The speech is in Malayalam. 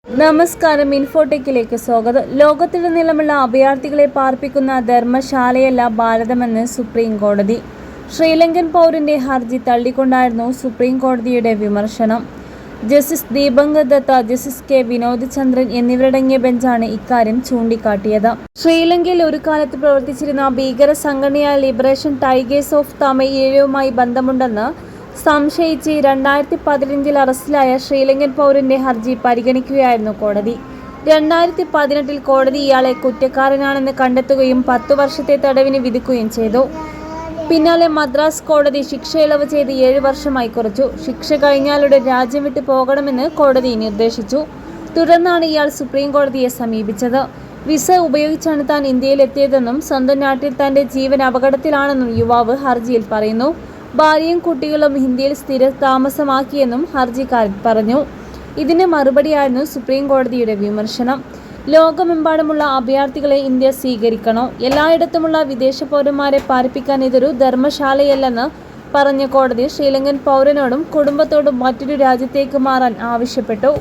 നമസ്കാരം, ഇൻഫോടെക്കിലേക്ക് സ്വാഗതം. ലോകത്തിലുടനീളമുള്ള അഭയാർത്ഥികളെ പാർപ്പിക്കുന്ന ധർമ്മശാലയല്ല ഭാരതമെന്ന് സുപ്രീം കോടതി. ശ്രീലങ്കൻ പൗരന്റെ ഹർജി തള്ളിക്കൊണ്ടായിരുന്നു സുപ്രീം കോടതിയുടെ വിമർശനം. Justice Dipankar Datta, justice K Vinod Chandran എന്നിവരടങ്ങിയ ബെഞ്ചാണ് ഇക്കാര്യം ചൂണ്ടിക്കാട്ടിയത്. ശ്രീലങ്കയിൽ ഒരു കാലത്ത് പ്രവർത്തിച്ചിരുന്ന ഭീകര സംഘടനയായ ലിബറേഷൻ ടൈഗേഴ്സ് ഓഫ് തമിഴ്നാടുമായി ബന്ധമുണ്ടെന്ന് സംശയിച്ച് 2015 അറസ്റ്റിലായ ശ്രീലങ്കൻ പൗരന്റെ ഹർജി പരിഗണിക്കുകയായിരുന്നു കോടതി. 2018 കോടതി ഇയാളെ കുറ്റക്കാരനാണെന്ന് കണ്ടെത്തുകയും 10 വർഷത്തെ തടവിന് വിധിക്കുകയും ചെയ്തു. പിന്നാലെ മദ്രാസ് കോടതി ശിക്ഷ ഇളവ് ചെയ്ത് 7 വർഷമായി കുറച്ചു. ശിക്ഷ കഴിഞ്ഞാലുടൻ രാജ്യം വിട്ടു പോകണമെന്ന് കോടതി നിർദ്ദേശിച്ചു. തുടർന്നാണ് ഇയാൾ സുപ്രീം കോടതിയെ സമീപിച്ചത്. വിസ ഉപയോഗിച്ചാണ് താൻ ഇന്ത്യയിലെത്തിയതെന്നും സ്വന്തം നാട്ടിൽ തന്റെ ജീവൻ അപകടത്തിലാണെന്നും യുവാവ് ഹർജിയിൽ പറയുന്നു. ഭാര്യയും കുട്ടികളും ഇന്ത്യയിൽ സ്ഥിര താമസമാക്കിയെന്നും ഹർജിക്കാരൻ പറഞ്ഞു. ഇതിന് മറുപടിയായിരുന്നു സുപ്രീം കോടതിയുടെ വിമർശനം. ലോകമെമ്പാടുമുള്ള അഭയാർത്ഥികളെ ഇന്ത്യ സ്വീകരിക്കണോ? എല്ലായിടത്തുമുള്ള വിദേശ പൗരന്മാരെ പാർപ്പിക്കാൻ ഇതൊരു ധർമ്മശാലയല്ലെന്ന് പറഞ്ഞ കോടതി ശ്രീലങ്കൻ പൗരനോടും കുടുംബത്തോടും മറ്റൊരു രാജ്യത്തേക്ക് മാറാൻ ആവശ്യപ്പെട്ടു.